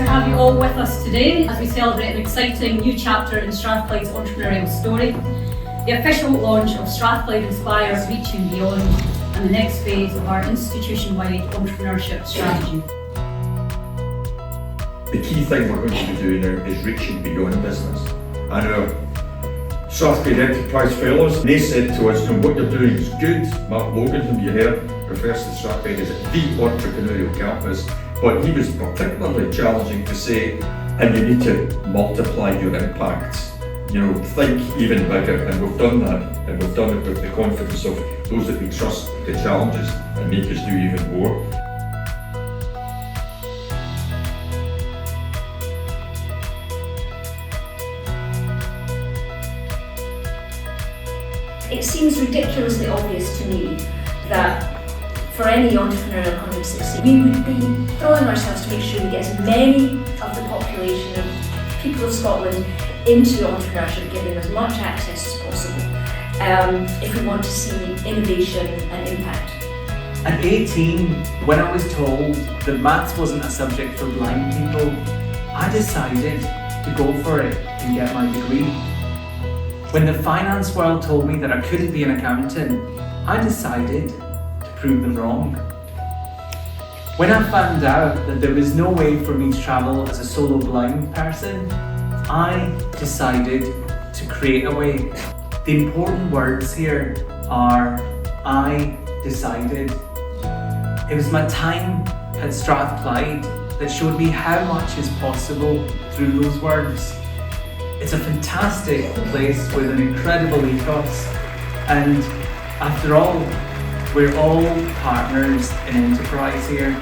have you all with us today as we celebrate an exciting new chapter in Strathclyde's entrepreneurial story, the official launch of Strathclyde Inspire Reaching Beyond, and the next phase of our institution-wide entrepreneurship strategy. The key thing we're going to be doing now is reaching beyond business. And our Strathclyde Enterprise Fellows, they said to us, what you're doing is good. Mark Logan, whom you heard, refers to Strathclyde as the entrepreneurial campus, but he was particularly challenging to say, and you need to multiply your impact. You know, think even bigger, and we've done that, and we've done it with the confidence of those that we trust the challenges and make us do even more. It seems ridiculously obvious to me that for any entrepreneurial company to succeed, we would be throwing ourselves to make sure we get as many of the population of people of Scotland into entrepreneurship, giving as much access as possible if we want to see innovation and impact. At 18, when I was told that maths wasn't a subject for blind people, I decided to go for it and get my degree. When the finance world told me that I couldn't be an accountant, I decided to prove them wrong. When I found out that there was no way for me to travel as a solo blind person, I decided to create a way. The important words here are, I decided. It was my time at Strathclyde that showed me how much is possible through those words. It's a fantastic place with an incredible ethos, and after all, we're all partners in enterprise here.